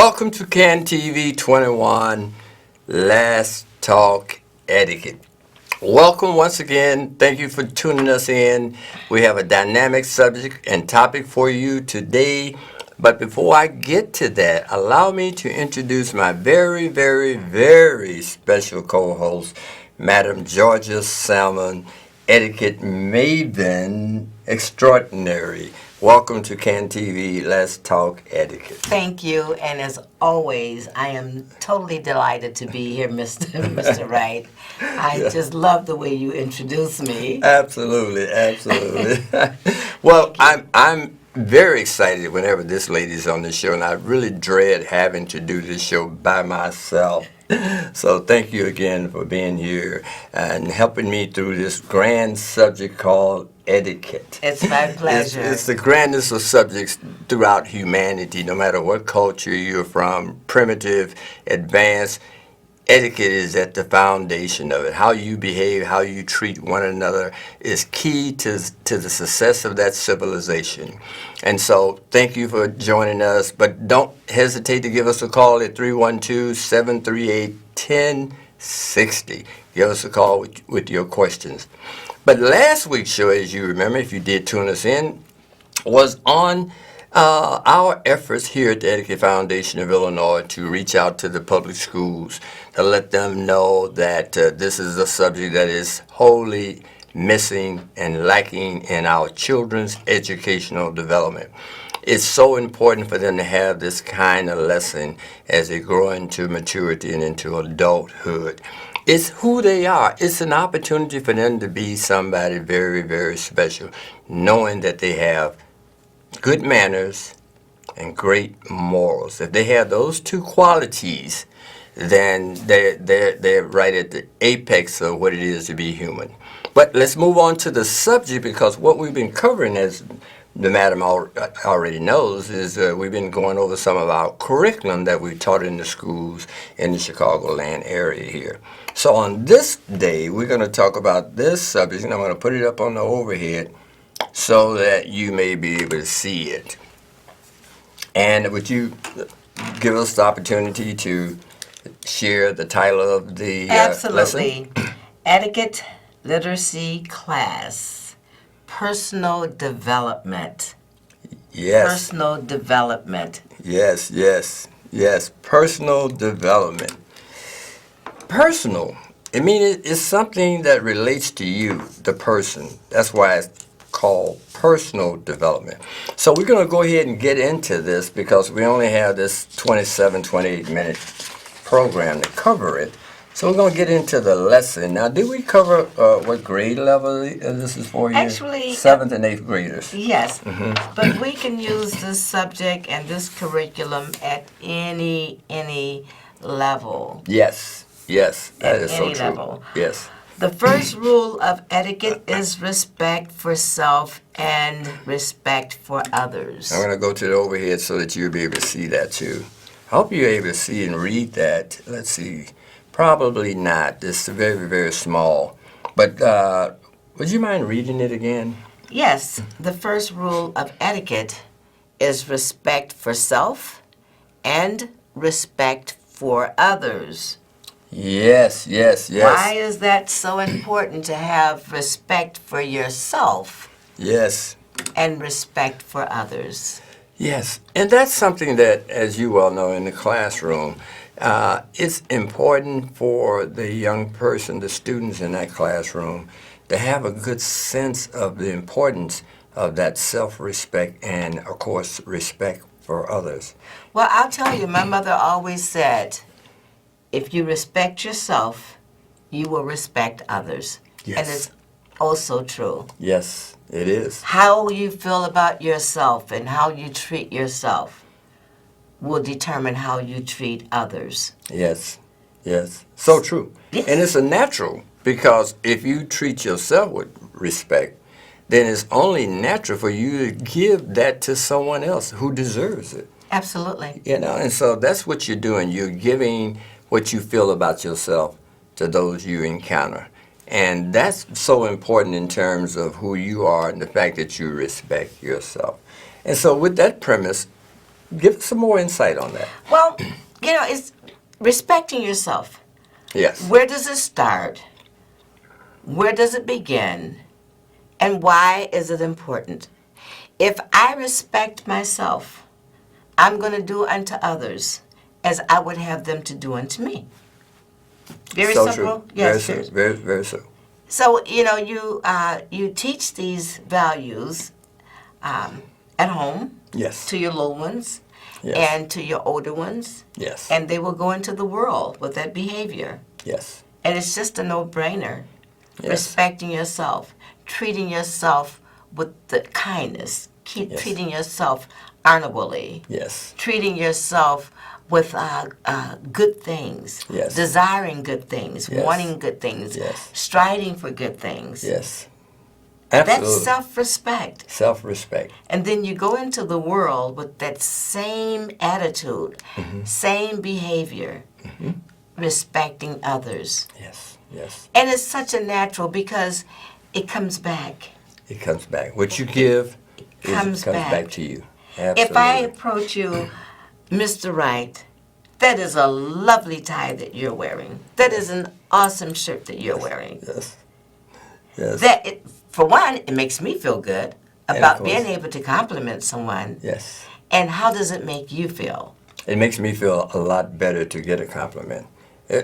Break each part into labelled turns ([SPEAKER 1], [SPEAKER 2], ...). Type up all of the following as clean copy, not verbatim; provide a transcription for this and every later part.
[SPEAKER 1] Welcome to Can TV 21, Let's Talk Etiquette. Welcome once again. Thank you for tuning us in. We have a dynamic subject and topic for you today. But before I get to that, allow me to introduce my very, very, very special co-host, Madam Georgia Selmon, etiquette maven extraordinary. Welcome to Can TV, Let's Talk Etiquette.
[SPEAKER 2] Thank you, and as always, I am totally delighted to be here, Mr. Wright. I just love the way you introduce me.
[SPEAKER 1] Absolutely. Well, I'm very excited whenever this lady's on the show, and I really dread having to do this show by myself. So thank you again for being here and helping me through this grand subject called etiquette.
[SPEAKER 2] It's my pleasure.
[SPEAKER 1] It's the grandest of subjects throughout humanity, no matter what culture you're from, primitive, advanced. Etiquette is at the foundation of it. How you behave, how you treat one another is key to the success of that civilization. And so thank you for joining us, but don't hesitate to give us a call at 312-738-1060. Give us a call with your questions. But last week's show, as you remember, if you did tune us in, was on our efforts here at the Etiquette Foundation of Illinois to reach out to the public schools to let them know that this is a subject that is wholly missing and lacking in our children's educational development. It's so important for them to have this kind of lesson as they grow into maturity and into adulthood. It's who they are. It's an opportunity for them to be somebody very, very special, knowing that they have good manners and great morals. If they have those two qualities, then they're right at the apex of what it is to be human. But let's move on to the subject, because what we've been covering, as the madam already knows, is we've been going over some of our curriculum that we taught in the schools in the Chicagoland area here. So on this day, we're going to talk about this subject, and I'm going to put it up on the overhead so that you may be able to see it. And would you give us the opportunity to share the title of the
[SPEAKER 2] Absolutely.
[SPEAKER 1] lesson?
[SPEAKER 2] Etiquette Literacy Class. Personal Development.
[SPEAKER 1] Yes.
[SPEAKER 2] Personal Development.
[SPEAKER 1] Yes. Personal development. Personal. I mean, it's something that relates to you, the person. That's why it's called personal development. So we're going to go ahead and get into this because we only have this 28-minute program to cover it. So we're going to get into the lesson. Now, did we cover what grade level this is for you?
[SPEAKER 2] Actually,
[SPEAKER 1] 7th and 8th graders.
[SPEAKER 2] Yes, but we can use this subject and this curriculum at any level.
[SPEAKER 1] Yes, that is so
[SPEAKER 2] any
[SPEAKER 1] true.
[SPEAKER 2] level.
[SPEAKER 1] Yes.
[SPEAKER 2] The first rule of etiquette is respect for self and respect for others.
[SPEAKER 1] I'm going to go to the overhead so that you'll be able to see that too. I hope you're able to see and read that. Let's see. Probably not. It's very, very small. But would you mind reading it again?
[SPEAKER 2] Yes. The first rule of etiquette is respect for self and respect for others.
[SPEAKER 1] Yes.
[SPEAKER 2] Why is that so important to have respect for yourself?
[SPEAKER 1] Yes.
[SPEAKER 2] And respect for others?
[SPEAKER 1] Yes. And that's something that, as you well know, in the classroom, it's important for the young person, the students in that classroom, to have a good sense of the importance of that self-respect and, of course, respect for others.
[SPEAKER 2] Well, I'll tell you, my mother always said, if you respect yourself, you will respect others.
[SPEAKER 1] Yes.
[SPEAKER 2] And it's also true.
[SPEAKER 1] Yes, it is.
[SPEAKER 2] How you feel about yourself and how you treat yourself will determine how you treat others.
[SPEAKER 1] Yes. So true.
[SPEAKER 2] Yes.
[SPEAKER 1] And it's a natural, because if you treat yourself with respect, then it's only natural for you to give that to someone else who deserves it.
[SPEAKER 2] Absolutely.
[SPEAKER 1] And so that's what you're doing. You're giving what you feel about yourself to those you encounter. And that's so important in terms of who you are and the fact that you respect yourself. And so with that premise, Give us some more insight on that.
[SPEAKER 2] Well, it's respecting yourself.
[SPEAKER 1] Yes.
[SPEAKER 2] Where does it start? Where does it begin? And why is it important? If I respect myself, I'm going to do unto others as I would have them to do unto me. Very
[SPEAKER 1] So
[SPEAKER 2] simple.
[SPEAKER 1] true.
[SPEAKER 2] Yes,
[SPEAKER 1] Very so. Very, very so.
[SPEAKER 2] So you teach these values at home
[SPEAKER 1] Yes.
[SPEAKER 2] to your little ones
[SPEAKER 1] Yes.
[SPEAKER 2] and to your older ones,
[SPEAKER 1] Yes.
[SPEAKER 2] and they will go into the world with that behavior.
[SPEAKER 1] Yes.
[SPEAKER 2] And it's just a no-brainer.
[SPEAKER 1] Yes.
[SPEAKER 2] Respecting yourself, treating yourself with the kindness,
[SPEAKER 1] Yes.
[SPEAKER 2] treating yourself honorably,
[SPEAKER 1] Yes.
[SPEAKER 2] treating yourself with good things,
[SPEAKER 1] Yes.
[SPEAKER 2] desiring good things,
[SPEAKER 1] Yes.
[SPEAKER 2] wanting good things,
[SPEAKER 1] Yes.
[SPEAKER 2] striding for good things.
[SPEAKER 1] Yes.
[SPEAKER 2] That's
[SPEAKER 1] Absolutely.
[SPEAKER 2] self-respect.
[SPEAKER 1] Self-respect.
[SPEAKER 2] And then you go into the world with that same attitude, same behavior, respecting others.
[SPEAKER 1] Yes. Yes.
[SPEAKER 2] And it's such a natural because it comes back.
[SPEAKER 1] It comes back. What you give
[SPEAKER 2] Comes
[SPEAKER 1] comes
[SPEAKER 2] back.
[SPEAKER 1] back to you. Absolutely.
[SPEAKER 2] If I approach you, Mr. Wright, that is a lovely tie that you're wearing. That is an awesome shirt that you're wearing.
[SPEAKER 1] Yes. Yes.
[SPEAKER 2] For one, it makes me feel good
[SPEAKER 1] And of
[SPEAKER 2] about
[SPEAKER 1] course-
[SPEAKER 2] being able to compliment someone.
[SPEAKER 1] Yes.
[SPEAKER 2] And how does it make you feel?
[SPEAKER 1] It makes me feel a lot better to get a compliment.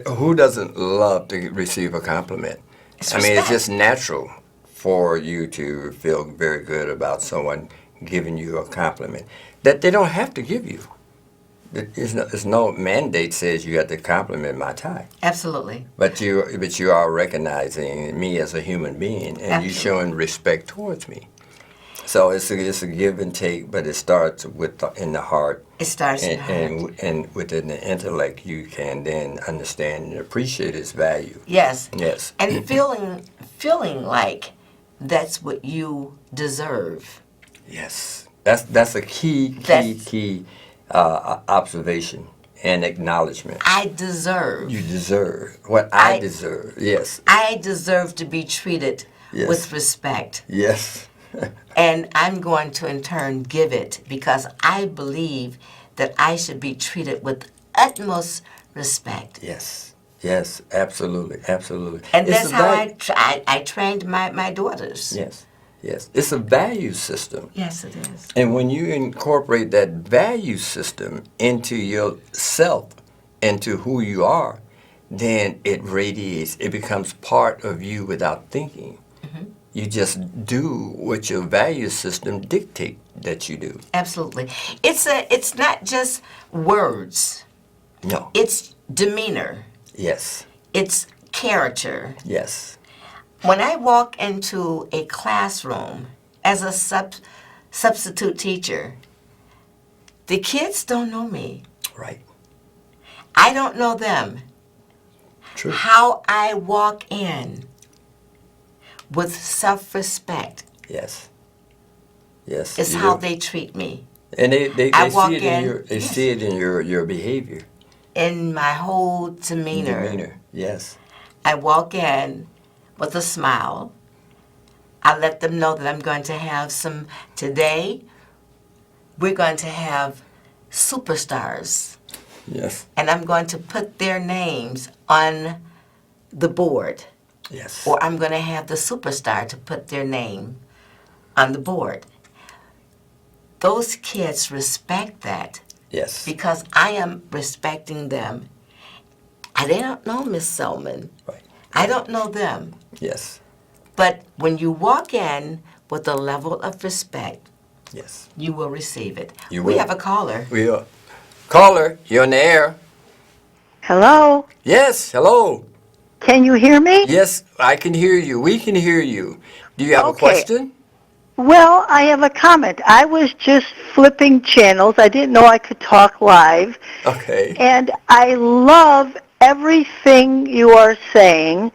[SPEAKER 1] Who doesn't love to receive a compliment?
[SPEAKER 2] It's
[SPEAKER 1] I mean, it's
[SPEAKER 2] respect.
[SPEAKER 1] just natural for you to feel very good about someone giving you a compliment that they don't have to give you. There's no mandate says you got to compliment my tie,
[SPEAKER 2] Absolutely.
[SPEAKER 1] but you are recognizing me as a human being and you
[SPEAKER 2] Absolutely.
[SPEAKER 1] showing respect towards me. So it's a give and take, but it starts in the heart.
[SPEAKER 2] It starts in the heart.
[SPEAKER 1] And within the intellect, you can then understand and appreciate its value.
[SPEAKER 2] Yes.
[SPEAKER 1] Yes.
[SPEAKER 2] And feeling like that's what you deserve.
[SPEAKER 1] Yes. That's a key observation and acknowledgement.
[SPEAKER 2] I deserve.
[SPEAKER 1] You deserve what I deserve. Yes.
[SPEAKER 2] I deserve to be treated
[SPEAKER 1] Yes.
[SPEAKER 2] with respect.
[SPEAKER 1] Yes.
[SPEAKER 2] And I'm going to in turn give it because I believe that I should be treated with utmost respect.
[SPEAKER 1] Yes. Yes. Absolutely. Absolutely.
[SPEAKER 2] And
[SPEAKER 1] It's
[SPEAKER 2] that's
[SPEAKER 1] a
[SPEAKER 2] how
[SPEAKER 1] val-
[SPEAKER 2] I trained my daughters.
[SPEAKER 1] Yes. Yes. It's a value system.
[SPEAKER 2] Yes, it is.
[SPEAKER 1] And when you incorporate that value system into yourself, into who you are, then it radiates. It becomes part of you without thinking. You just do what your value system dictate that you do.
[SPEAKER 2] Absolutely. It's not just words.
[SPEAKER 1] No.
[SPEAKER 2] It's demeanor.
[SPEAKER 1] Yes.
[SPEAKER 2] It's character.
[SPEAKER 1] Yes.
[SPEAKER 2] When I walk into a classroom as a substitute teacher, the kids don't know me.
[SPEAKER 1] Right.
[SPEAKER 2] I don't know them.
[SPEAKER 1] True.
[SPEAKER 2] How I walk in with self-respect
[SPEAKER 1] Yes. Yes.
[SPEAKER 2] is
[SPEAKER 1] you
[SPEAKER 2] how
[SPEAKER 1] do.
[SPEAKER 2] they treat me.
[SPEAKER 1] And they
[SPEAKER 2] I walk
[SPEAKER 1] see it in
[SPEAKER 2] in-
[SPEAKER 1] your
[SPEAKER 2] yes.
[SPEAKER 1] see it in your behavior.
[SPEAKER 2] In my whole demeanor.
[SPEAKER 1] Yes.
[SPEAKER 2] I walk in with a smile. I let them know that I'm going to have today we're going to have superstars.
[SPEAKER 1] Yes.
[SPEAKER 2] And I'm going to put their names on the board.
[SPEAKER 1] Yes.
[SPEAKER 2] Or I'm going to have the superstar to put their name on the board. Those kids respect that
[SPEAKER 1] Yes.
[SPEAKER 2] because I am respecting them. They don't know Miss Selmon.
[SPEAKER 1] Right.
[SPEAKER 2] I don't know them.
[SPEAKER 1] Yes.
[SPEAKER 2] But when you walk in with a level of respect,
[SPEAKER 1] Yes.
[SPEAKER 2] you will receive it.
[SPEAKER 1] You
[SPEAKER 2] We
[SPEAKER 1] will.
[SPEAKER 2] have a caller.
[SPEAKER 1] We are. Caller, you're in the air.
[SPEAKER 3] Hello?
[SPEAKER 1] Yes. Hello.
[SPEAKER 3] Can you hear me?
[SPEAKER 1] Yes, I can hear you. We can hear you. Do you have a
[SPEAKER 3] Okay.
[SPEAKER 1] question?
[SPEAKER 3] Well, I have a comment. I was just flipping channels. I didn't know I could talk live.
[SPEAKER 1] Okay.
[SPEAKER 3] And I love everything you are saying.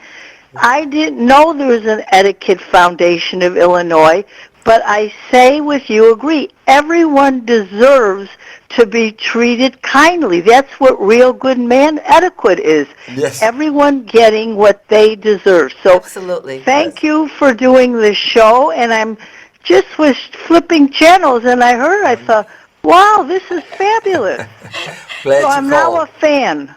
[SPEAKER 3] I didn't know there was an Etiquette Foundation of Illinois, but I say with you, agree, everyone deserves to be treated kindly. That's what real good man etiquette is.
[SPEAKER 1] Yes.
[SPEAKER 3] Everyone getting what they deserve. So
[SPEAKER 2] Absolutely.
[SPEAKER 3] thank you for doing this show, and I'm just was flipping channels, and I thought, Wow, this is fabulous.
[SPEAKER 1] Glad
[SPEAKER 3] So
[SPEAKER 1] you
[SPEAKER 3] I'm now
[SPEAKER 1] called.
[SPEAKER 3] a fan.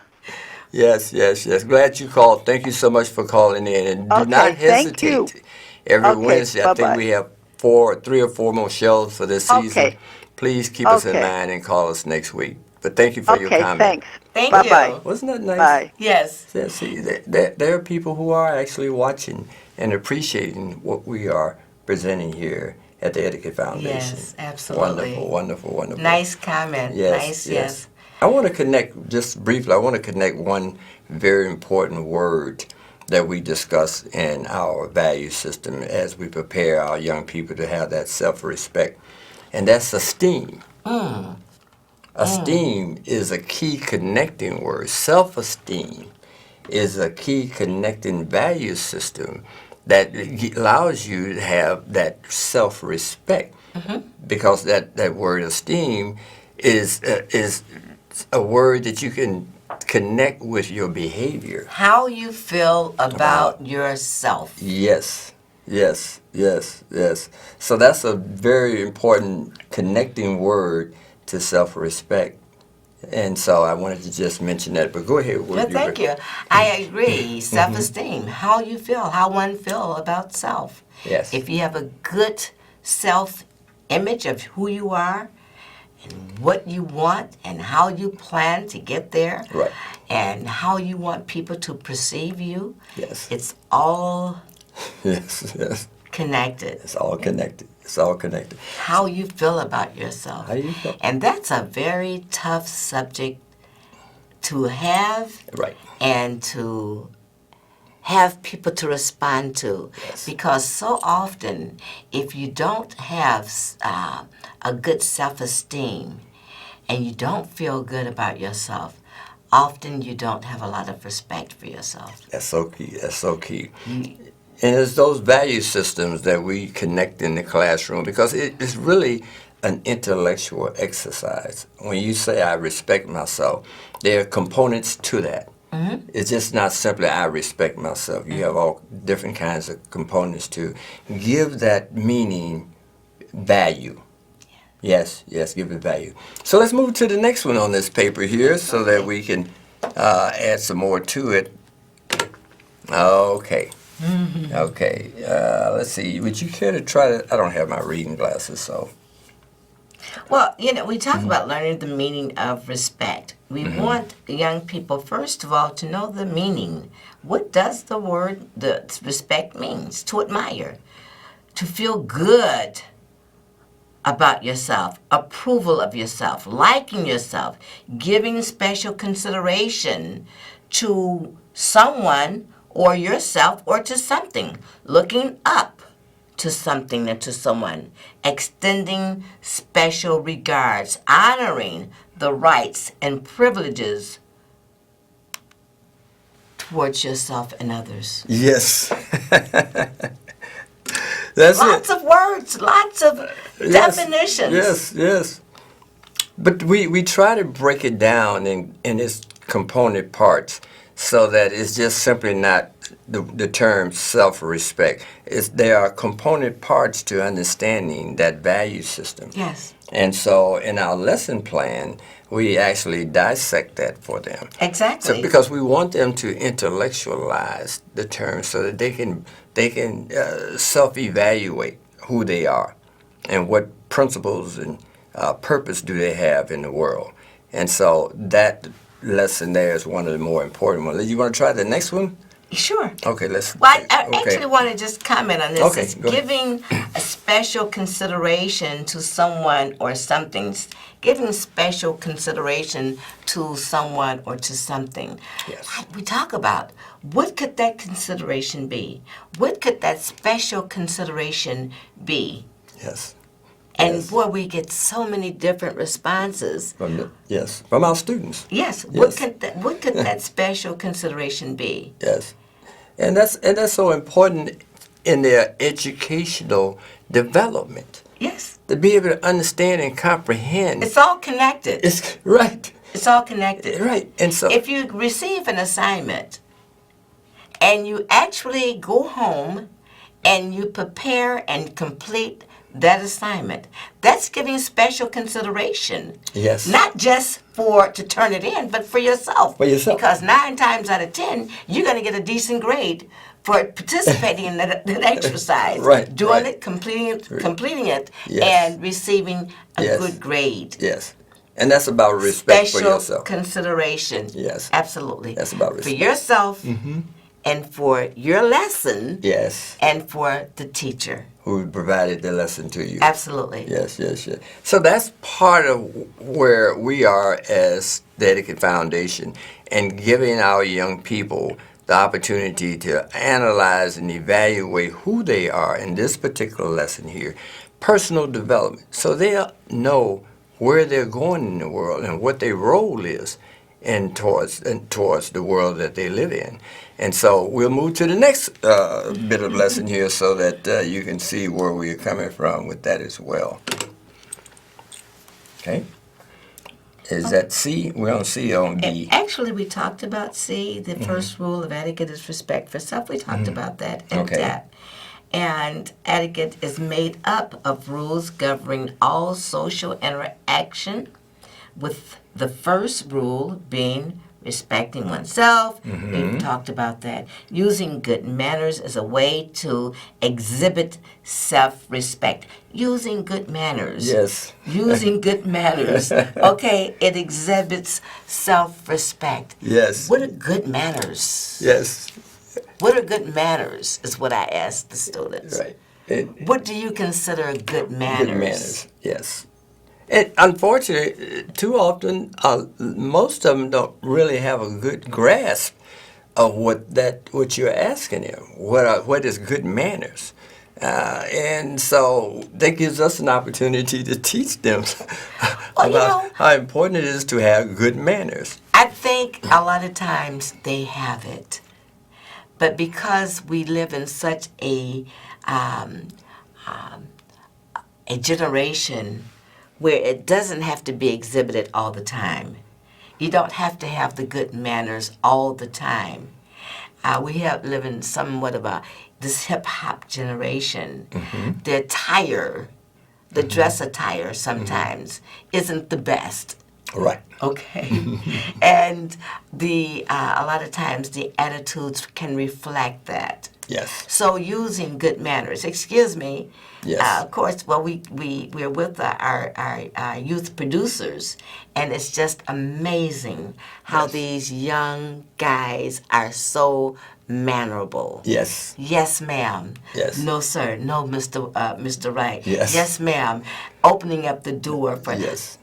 [SPEAKER 1] Yes, yes, yes. Glad you called. Thank you so much for calling in, and do not
[SPEAKER 3] Okay, thank you.
[SPEAKER 1] hesitate. Every
[SPEAKER 3] Okay,
[SPEAKER 1] Wednesday, I think
[SPEAKER 3] bye-bye.
[SPEAKER 1] we have 3 or 4 more shows for this season.
[SPEAKER 3] Okay,
[SPEAKER 1] Please keep us in
[SPEAKER 3] okay,
[SPEAKER 1] mind and call us next week. But thank you for your
[SPEAKER 3] okay,
[SPEAKER 1] comment.
[SPEAKER 3] thanks.
[SPEAKER 2] Thank
[SPEAKER 3] Bye-bye.
[SPEAKER 2] you.
[SPEAKER 1] Wasn't that nice?
[SPEAKER 3] Bye.
[SPEAKER 2] Yes.
[SPEAKER 1] See, there are people who are actually watching and appreciating what we are presenting here at the Etiquette Foundation.
[SPEAKER 2] Yes, absolutely.
[SPEAKER 1] Wonderful, wonderful, wonderful.
[SPEAKER 2] Nice comment.
[SPEAKER 1] Yes,
[SPEAKER 2] Nice,
[SPEAKER 1] yes.
[SPEAKER 2] yes.
[SPEAKER 1] I want to connect, just briefly, I want to connect one very important word that we discuss in our value system as we prepare our young people to have that self-respect, and that's esteem. Esteem is a key connecting word. Self-esteem is a key connecting value system that allows you to have that self-respect, because that word esteem is a word that you can connect with your behavior.
[SPEAKER 2] How you feel
[SPEAKER 1] About-
[SPEAKER 2] about yourself.
[SPEAKER 1] Yes, yes, yes, yes. So that's a very important connecting word to self-respect. And so I wanted to just mention that, but go ahead.
[SPEAKER 2] Well, thank you. I agree. Self-esteem. How you feel, how one feel about self.
[SPEAKER 1] Yes.
[SPEAKER 2] If you have a good self-image of who you are and what you want and how you plan to get there,
[SPEAKER 1] Right.
[SPEAKER 2] and how you want people to perceive you,
[SPEAKER 1] Yes.
[SPEAKER 2] it's all
[SPEAKER 1] Yes, yes.
[SPEAKER 2] connected.
[SPEAKER 1] It's all connected. It's all connected.
[SPEAKER 2] How you feel about yourself.
[SPEAKER 1] How you feel?
[SPEAKER 2] And that's a very tough subject to have
[SPEAKER 1] Right.
[SPEAKER 2] and to have people to respond to.
[SPEAKER 1] Yes.
[SPEAKER 2] Because so often, if you don't have a good self-esteem and you don't feel good about yourself, often you don't have a lot of respect for yourself.
[SPEAKER 1] That's so key. That's so key. And it's those value systems that we connect in the classroom, because it's really an intellectual exercise. When you say I respect myself, there are components to that. It's just not simply I respect myself. You have all different kinds of components to give that meaning value. Yes, yes, give it value. So let's move to the next one on this paper here so that we can add some more to it. Okay. Okay. Let's see. Would you care to try to? I don't have my reading glasses, so.
[SPEAKER 2] Well, we talk about learning the meaning of respect. We want young people, first of all, to know the meaning. What does the respect means? To admire, to feel good about yourself, approval of yourself, liking yourself, giving special consideration to someone or yourself or to something, looking up to something and to someone, extending special regards, honoring the rights and privileges towards yourself and others.
[SPEAKER 1] Yes. That's
[SPEAKER 2] Lots
[SPEAKER 1] it.
[SPEAKER 2] of words, lots of definitions.
[SPEAKER 1] Yes, yes. But we try to break it down in its component parts so that it's just simply not the term self-respect. There are component parts to understanding that value system.
[SPEAKER 2] Yes.
[SPEAKER 1] And so in our lesson plan, we actually dissect that for them.
[SPEAKER 2] Exactly.
[SPEAKER 1] So because we want them to intellectualize the term so that they can self-evaluate who they are and what principles and purpose do they have in the world. And so that lesson there is one of the more important ones. You want to try the next one?
[SPEAKER 2] Sure.
[SPEAKER 1] Okay, let's.
[SPEAKER 2] Well, I
[SPEAKER 1] okay.
[SPEAKER 2] actually want to just comment on this.
[SPEAKER 1] Okay,
[SPEAKER 2] It's
[SPEAKER 1] go ahead.
[SPEAKER 2] giving a special consideration to someone or something. Giving special consideration to someone or to something.
[SPEAKER 1] Yes.
[SPEAKER 2] We talk about what could that consideration be? What could that special consideration be?
[SPEAKER 1] Yes.
[SPEAKER 2] And
[SPEAKER 1] Yes.
[SPEAKER 2] boy, we get so many different responses.
[SPEAKER 1] From our students.
[SPEAKER 2] Yes.
[SPEAKER 1] Yes.
[SPEAKER 2] What could that special consideration be?
[SPEAKER 1] Yes, and that's so important in their educational development,
[SPEAKER 2] Yes.
[SPEAKER 1] to be able to understand and comprehend.
[SPEAKER 2] It's all connected.
[SPEAKER 1] It's right,
[SPEAKER 2] It's all connected.
[SPEAKER 1] right, and so
[SPEAKER 2] If you receive an assignment and you actually go home and you prepare and complete that assignment. That's giving special consideration.
[SPEAKER 1] Yes.
[SPEAKER 2] Not just to turn it in, but for yourself.
[SPEAKER 1] For yourself.
[SPEAKER 2] Because 9 times out of 10, you're going to get a decent grade for participating in that exercise.
[SPEAKER 1] Right,
[SPEAKER 2] Doing
[SPEAKER 1] right.
[SPEAKER 2] it, completing it,
[SPEAKER 1] Yes.
[SPEAKER 2] and receiving a
[SPEAKER 1] Yes.
[SPEAKER 2] good grade.
[SPEAKER 1] Yes. And that's about respect for
[SPEAKER 2] Special
[SPEAKER 1] yourself.
[SPEAKER 2] consideration.
[SPEAKER 1] Yes.
[SPEAKER 2] Absolutely.
[SPEAKER 1] That's about
[SPEAKER 2] For
[SPEAKER 1] respect.
[SPEAKER 2] yourself and for your lesson
[SPEAKER 1] Yes.
[SPEAKER 2] and for the teacher.
[SPEAKER 1] Who provided the lesson to you.
[SPEAKER 2] Absolutely.
[SPEAKER 1] Yes, yes, yes. So that's part of where we are as the Etiquette Foundation, and giving our young people the opportunity to analyze and evaluate who they are in this particular lesson here, personal development, so they'll know where they're going in the world and what their role is towards the world that they live in. And so we'll move to the next bit of lesson here so that you can see where we're coming from with that as well. Okay? Is that C? We're on C or on B?
[SPEAKER 2] Actually, we talked about C. The first rule of etiquette is respect for self. We talked about that in
[SPEAKER 1] Okay.
[SPEAKER 2] depth. And etiquette is made up of rules governing all social interaction, with the first rule being respecting oneself. We've talked about that. Using good manners is a way to exhibit self-respect. Using good manners.
[SPEAKER 1] Yes.
[SPEAKER 2] Using good manners. Okay, it exhibits self-respect.
[SPEAKER 1] Yes.
[SPEAKER 2] What are good manners?
[SPEAKER 1] Yes.
[SPEAKER 2] What are good manners is what I ask the students.
[SPEAKER 1] Right.
[SPEAKER 2] What do you consider good manners?
[SPEAKER 1] Good manners, yes. And unfortunately, too often, most of them don't really have a good grasp of what you're asking them. What is good manners? And so that gives us an opportunity to teach them about how important it is to have good manners.
[SPEAKER 2] I think a lot of times they have it. But because we live in such a generation where it doesn't have to be exhibited all the time. You don't have to have the good manners all the time. We live in somewhat of this hip-hop generation. The attire, the dress attire sometimes isn't the best.
[SPEAKER 1] Right.
[SPEAKER 2] Okay. And a lot of times the attitudes can reflect that.
[SPEAKER 1] Yes.
[SPEAKER 2] So using good manners. Excuse me.
[SPEAKER 1] Yes.
[SPEAKER 2] Of course, well, we're with our youth producers, and it's just amazing how these young guys are so mannerable.
[SPEAKER 1] Yes.
[SPEAKER 2] Yes, ma'am.
[SPEAKER 1] Yes.
[SPEAKER 2] No, sir. No, Mr. Wright.
[SPEAKER 1] Yes.
[SPEAKER 2] Yes, ma'am. Opening up the door for.
[SPEAKER 1] Yes.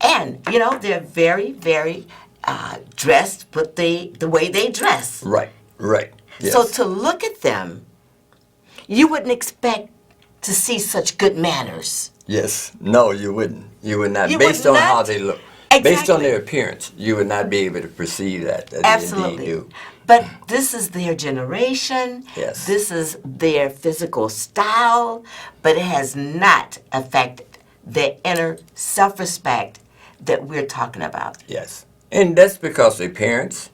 [SPEAKER 2] And they're very, very dressed with the way they dress.
[SPEAKER 1] Right. Right. Yes.
[SPEAKER 2] So to look at them, you wouldn't expect to see such good manners.
[SPEAKER 1] Yes. No, you wouldn't. You would not.
[SPEAKER 2] You
[SPEAKER 1] Based
[SPEAKER 2] would
[SPEAKER 1] on
[SPEAKER 2] not?
[SPEAKER 1] how they look. Based on
[SPEAKER 2] Exactly.
[SPEAKER 1] their appearance, you would not be able to perceive that they
[SPEAKER 2] Absolutely.
[SPEAKER 1] indeed do.
[SPEAKER 2] But this is their generation.
[SPEAKER 1] Yes.
[SPEAKER 2] This is their physical style, but it has not affected their inner self-respect that we're talking about.
[SPEAKER 1] Yes. And that's because their parents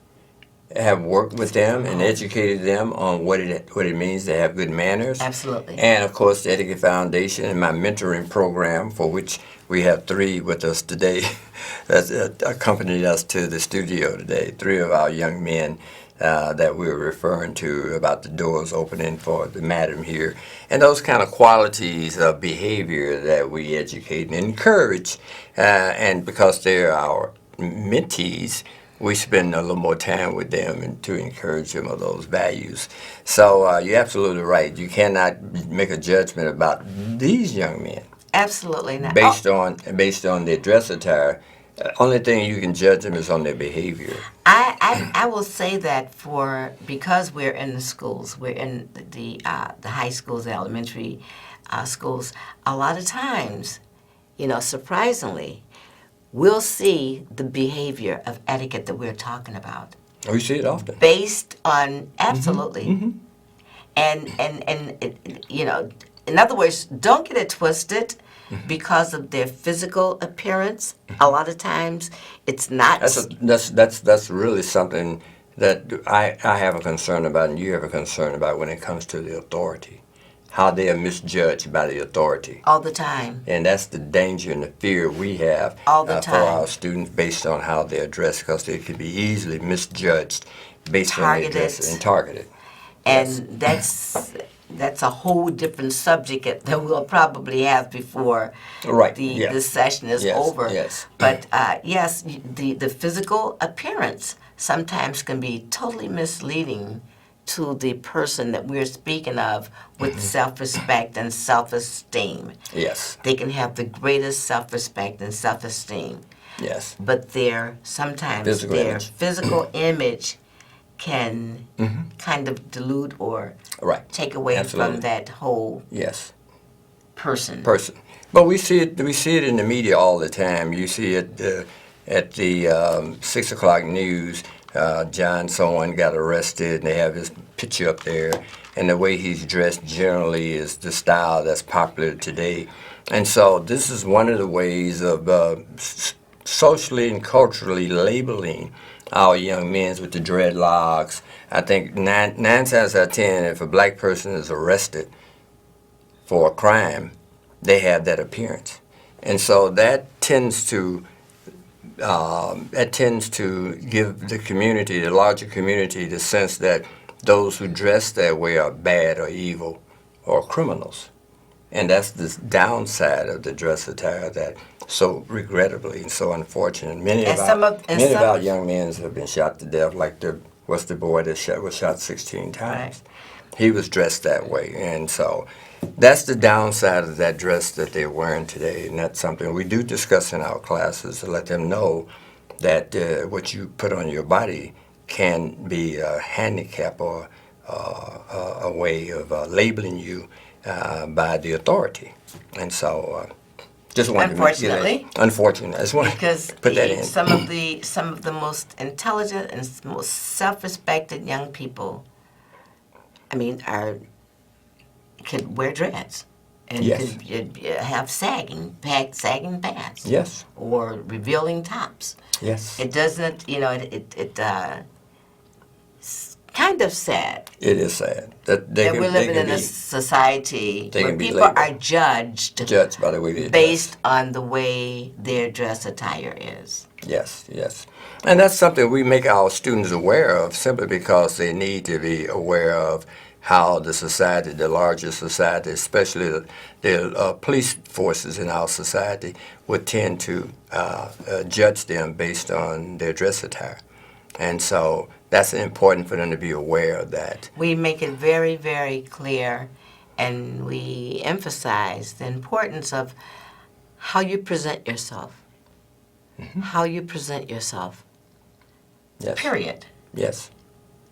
[SPEAKER 1] have worked with them and educated them on what it means to have good manners.
[SPEAKER 2] Absolutely.
[SPEAKER 1] And of course, the Etiquette Foundation and my mentoring program, for which we have 3 with us today, that's accompanied us to the studio today. 3 of our young men that we were referring to about the doors opening for the madam here, and those kind of qualities of behavior that we educate and encourage, and because they're our mentees, we spend a little more time with them and to encourage them of those values. So you're absolutely right. You cannot make a judgment about these young men
[SPEAKER 2] Absolutely not.
[SPEAKER 1] based on their dress attire. Only thing you can judge them is on their behavior.
[SPEAKER 2] I will say that because we're in the schools, we're in the high schools, the elementary schools. A lot of times, surprisingly, we'll see the behavior of etiquette that we're talking about.
[SPEAKER 1] Oh, you see it often.
[SPEAKER 2] Based on absolutely, and in other words, don't get it twisted. Because of their physical appearance, a lot of times it's not.
[SPEAKER 1] That's really something that I have a concern about, and you have a concern about when it comes to the authority. how they are misjudged by the authority.
[SPEAKER 2] All the time.
[SPEAKER 1] And that's the danger and the fear we have
[SPEAKER 2] All the
[SPEAKER 1] for
[SPEAKER 2] time.
[SPEAKER 1] our students based on how they're dressed, because they could be easily misjudged based on their dress and targeted.
[SPEAKER 2] And that's a whole different subject that we'll probably have before
[SPEAKER 1] Right.
[SPEAKER 2] the session is over.
[SPEAKER 1] Yes.
[SPEAKER 2] But yes, the physical appearance sometimes can be totally misleading to the person that we're speaking of with self-respect and self-esteem.
[SPEAKER 1] Yes.
[SPEAKER 2] They can have the greatest self-respect and self-esteem,
[SPEAKER 1] Yes.
[SPEAKER 2] but sometimes
[SPEAKER 1] Physical
[SPEAKER 2] their
[SPEAKER 1] image.
[SPEAKER 2] physical image can kind of dilute or
[SPEAKER 1] Right.
[SPEAKER 2] take away
[SPEAKER 1] Absolutely.
[SPEAKER 2] from that whole
[SPEAKER 1] Yes.
[SPEAKER 2] person.
[SPEAKER 1] But we see it. We see it in the media all the time. You see it at the 6 o'clock news. John someone got arrested, and they have his picture up there. And the way he's dressed generally is the style that's popular today. And so this is one of the ways of socially and culturally labeling our young men with the dreadlocks. I think nine times out of 10, if a black person is arrested for a crime, they have that appearance. And so that tends to give the community, the larger community, the sense that those who dress that way are bad or evil or criminals. And that's the downside of the dress attire that so regrettably and so unfortunate. Many of our young men have been shot to death, like the boy that was shot 16 times. Right. He was dressed that way. And so that's the downside of that dress that they're wearing today. And that's something we do discuss in our classes to let them know that what you put on your body can be a handicap or a way of labeling you by the authority. And so just wanted
[SPEAKER 2] unfortunately,
[SPEAKER 1] to unfortunate. I just want to put that in.
[SPEAKER 2] Some of the most intelligent and most self-respected young people, I mean, could wear dreads and
[SPEAKER 1] yes.
[SPEAKER 2] could have sagging pants.
[SPEAKER 1] Yes.
[SPEAKER 2] Or revealing tops.
[SPEAKER 1] Yes.
[SPEAKER 2] It doesn't, it's kind of sad.
[SPEAKER 1] It is sad that
[SPEAKER 2] we're living in a society where people are judged
[SPEAKER 1] by the way they
[SPEAKER 2] based on the way their dress attire is.
[SPEAKER 1] Yes, yes. And that's something we make our students aware of simply because they need to be aware of how the society, the larger society, especially the police forces in our society, would tend to judge them based on their dress attire. And so that's important for them to be aware of that.
[SPEAKER 2] We make it very, very clear, and we emphasize the importance of how you present yourself. Mm-hmm. How you present yourself.
[SPEAKER 1] Yes.
[SPEAKER 2] Period.
[SPEAKER 1] Yes.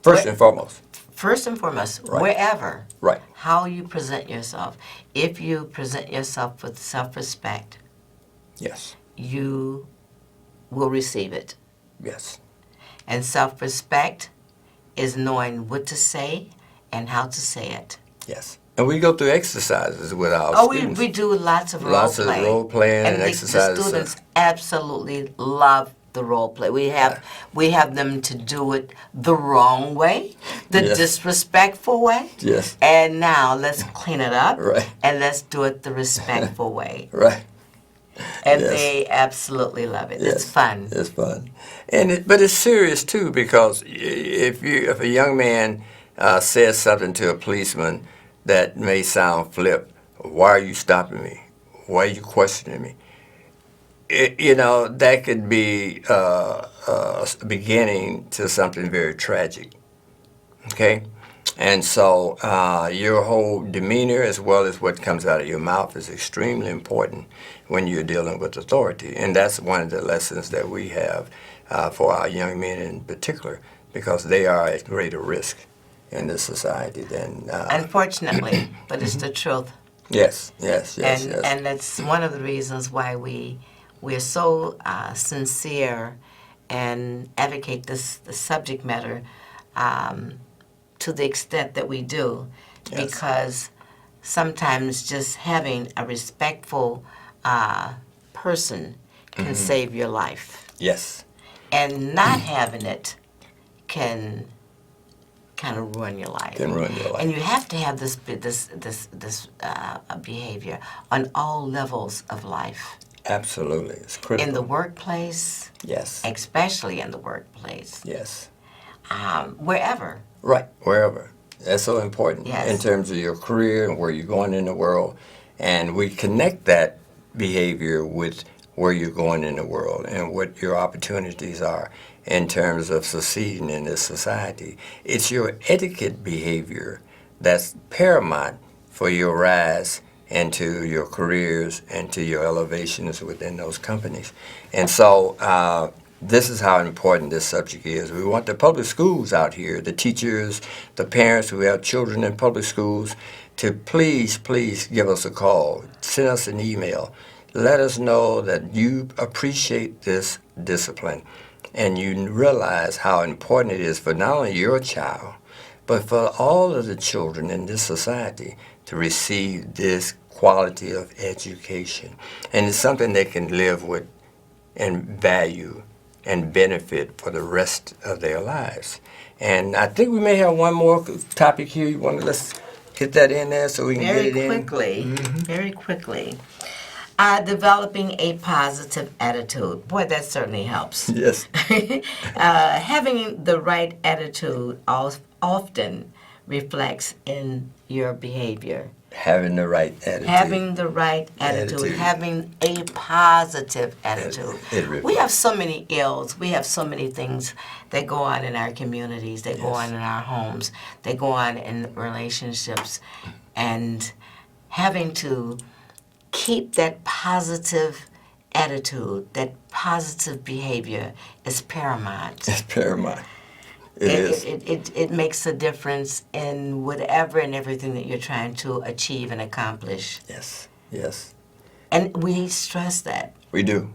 [SPEAKER 1] First and foremost.
[SPEAKER 2] First and foremost,
[SPEAKER 1] right.
[SPEAKER 2] Wherever.
[SPEAKER 1] Right.
[SPEAKER 2] How you present yourself. If you present yourself with self-respect,
[SPEAKER 1] yes,
[SPEAKER 2] you will receive it.
[SPEAKER 1] Yes.
[SPEAKER 2] And self-respect is knowing what to say and how to say it.
[SPEAKER 1] Yes. And we go through exercises with our students.
[SPEAKER 2] We do lots of role play.
[SPEAKER 1] Lots of role playing and exercises.
[SPEAKER 2] The students absolutely love the role play. We have them to do it the wrong way, the disrespectful way.
[SPEAKER 1] Yes.
[SPEAKER 2] And now let's clean it up.
[SPEAKER 1] Right.
[SPEAKER 2] And let's do it the respectful way.
[SPEAKER 1] Right.
[SPEAKER 2] And they absolutely love it.
[SPEAKER 1] Yes.
[SPEAKER 2] It's fun.
[SPEAKER 1] It's fun, but it's serious too, because if a young man says something to a policeman that may sound flip, why are you stopping me? Why are you questioning me? That could be a beginning to something very tragic. Okay. And so your whole demeanor as well as what comes out of your mouth is extremely important when you're dealing with authority. And that's one of the lessons that we have for our young men in particular, because they are at greater risk in this society than...
[SPEAKER 2] Unfortunately, but it's the truth.
[SPEAKER 1] Yes.
[SPEAKER 2] And that's one of the reasons why we're so sincere and advocate the subject matter to the extent that we do, because sometimes just having a respectful person can save your life.
[SPEAKER 1] Yes.
[SPEAKER 2] And not having it can kind of ruin your life.
[SPEAKER 1] Can ruin your life.
[SPEAKER 2] And you have to have this behavior on all levels of life.
[SPEAKER 1] Absolutely. It's critical.
[SPEAKER 2] In the workplace,
[SPEAKER 1] Yes.
[SPEAKER 2] especially in the workplace,
[SPEAKER 1] Yes.
[SPEAKER 2] wherever.
[SPEAKER 1] Right. Wherever. That's so important
[SPEAKER 2] Yes.
[SPEAKER 1] in terms of your career and where you're going in the world. And we connect that behavior with where you're going in the world and what your opportunities are in terms of succeeding in this society. It's your etiquette behavior that's paramount for your rise into your careers and to your elevations within those companies. And so this is how important this subject is. We want the public schools out here, the teachers, the parents who have children in public schools, to please give us a call, send us an email. Let us know that you appreciate this discipline and you realize how important it is for not only your child, but for all of the children in this society to receive this quality of education. And it's something they can live with and value and benefit for the rest of their lives. And I think we may have one more topic here. You want to let's get that in there so we can get it in?
[SPEAKER 2] Very quickly. Developing a positive attitude. Boy, that certainly helps.
[SPEAKER 1] Yes.
[SPEAKER 2] Having the right attitude often reflects in your behavior.
[SPEAKER 1] Having the right attitude.
[SPEAKER 2] Having the right attitude. Having a positive attitude. We have so many ills. We have so many things that go on in our communities, that go on in our homes, that go on in relationships. And having to keep that positive attitude, that positive behavior is paramount.
[SPEAKER 1] It's paramount. It is.
[SPEAKER 2] It makes a difference in whatever and everything that you're trying to achieve and accomplish.
[SPEAKER 1] Yes. Yes.
[SPEAKER 2] And we stress that.
[SPEAKER 1] We do.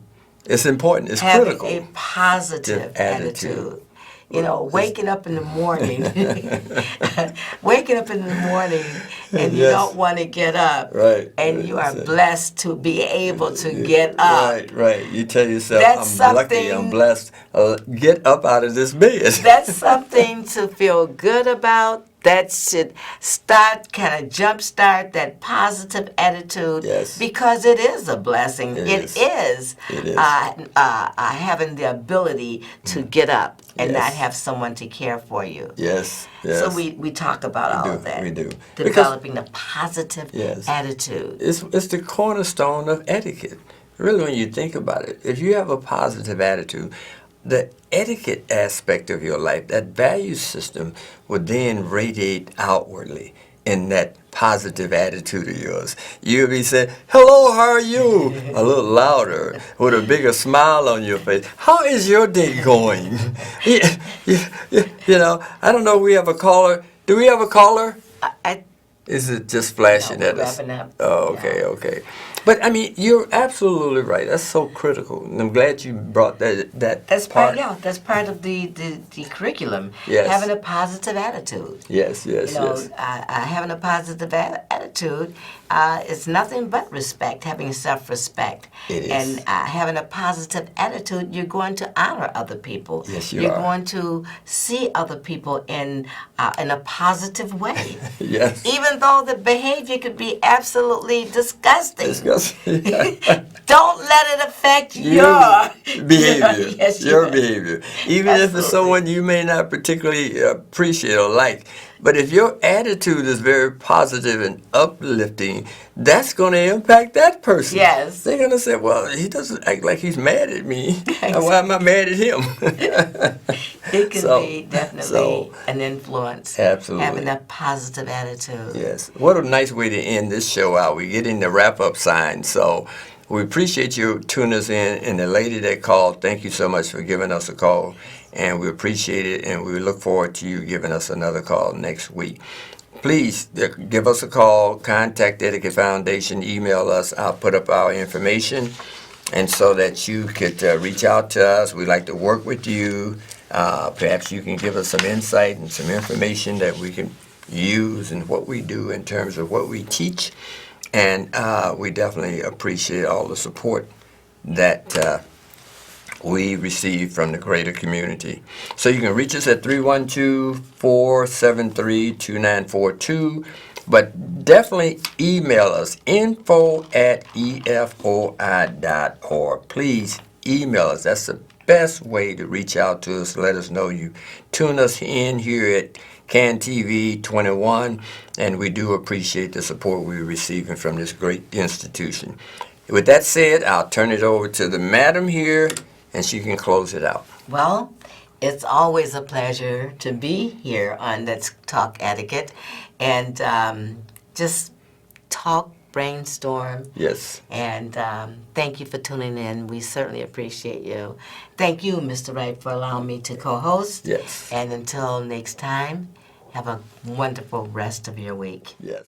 [SPEAKER 1] It's important. It's
[SPEAKER 2] Having
[SPEAKER 1] critical.
[SPEAKER 2] a positive attitude. You know, waking up in the morning, and you don't want to get up,
[SPEAKER 1] Right.
[SPEAKER 2] and you are blessed to be able to get up.
[SPEAKER 1] Right. You tell yourself,
[SPEAKER 2] That's
[SPEAKER 1] I'm lucky, I'm blessed. Get up out of this bed.
[SPEAKER 2] That's something to feel good about. That should jumpstart that positive attitude.
[SPEAKER 1] Yes.
[SPEAKER 2] Because it is a blessing. It is. Having the ability to get up and not have someone to care for you.
[SPEAKER 1] Yes.
[SPEAKER 2] So we talk about all of that.
[SPEAKER 1] We do.
[SPEAKER 2] Developing the positive attitude.
[SPEAKER 1] It's the cornerstone of etiquette. Really, when you think about it, if you have a positive attitude, the etiquette aspect of your life, that value system, would then radiate outwardly in that positive attitude of yours. You'll be saying, hello, how are you? A little louder, with a bigger smile on your face. How is your day going? You know, I don't know if we have a caller. Do we have a caller? Is it just flashing at us?
[SPEAKER 2] Wrapping up.
[SPEAKER 1] Oh, okay. But I mean, you're absolutely right. That's so critical, and I'm glad you brought that
[SPEAKER 2] That's
[SPEAKER 1] part.
[SPEAKER 2] That's part of the curriculum.
[SPEAKER 1] Yes.
[SPEAKER 2] Having a positive attitude.
[SPEAKER 1] Yes.
[SPEAKER 2] Having a positive attitude is nothing but respect. Having self-respect.
[SPEAKER 1] It is.
[SPEAKER 2] And having a positive attitude, you're going to honor other people.
[SPEAKER 1] Yes, you
[SPEAKER 2] You're
[SPEAKER 1] are.
[SPEAKER 2] going to see other people in a positive way.
[SPEAKER 1] Yes.
[SPEAKER 2] Even though the behavior could be absolutely disgusting. Don't let it affect your
[SPEAKER 1] behavior.
[SPEAKER 2] Yes,
[SPEAKER 1] Your behavior. Even if it's someone you may not particularly appreciate or like. But if your attitude is very positive and uplifting, that's going to impact that person.
[SPEAKER 2] Yes.
[SPEAKER 1] They're going to say, well, he doesn't act like he's mad at me. Why am I mad at him?
[SPEAKER 2] It can be definitely an influence.
[SPEAKER 1] Absolutely.
[SPEAKER 2] Having that positive attitude.
[SPEAKER 1] Yes. What a nice way to end this show out. We're getting the wrap-up sign. So we appreciate you tuning us in. And the lady that called, thank you so much for giving us a call. And we appreciate it. And we look forward to you giving us another call next week. Please give us a call. Contact the Etiquette Foundation. Email us. I'll put up our information. And so that you could reach out to us. We'd like to work with you. Perhaps you can give us some insight and some information that we can use in what we do in terms of what we teach. And we definitely appreciate all the support that we receive from the greater community. So you can reach us at 312-473-2942, but definitely email us, info@efoi.org. Please email us. That's the best way to reach out to us. Let us know you tune us in here at CAN TV 21, and we do appreciate the support we're receiving from this great institution. With that said, I'll turn it over to the madam here, and she can close it out.
[SPEAKER 2] Well, it's always a pleasure to be here on Let's Talk Etiquette and just talk, brainstorm.
[SPEAKER 1] Yes.
[SPEAKER 2] And thank you for tuning in. We certainly appreciate you. Thank you, Mr. Wright, for allowing me to co-host.
[SPEAKER 1] Yes.
[SPEAKER 2] And until next time, have a wonderful rest of your week.
[SPEAKER 1] Yes.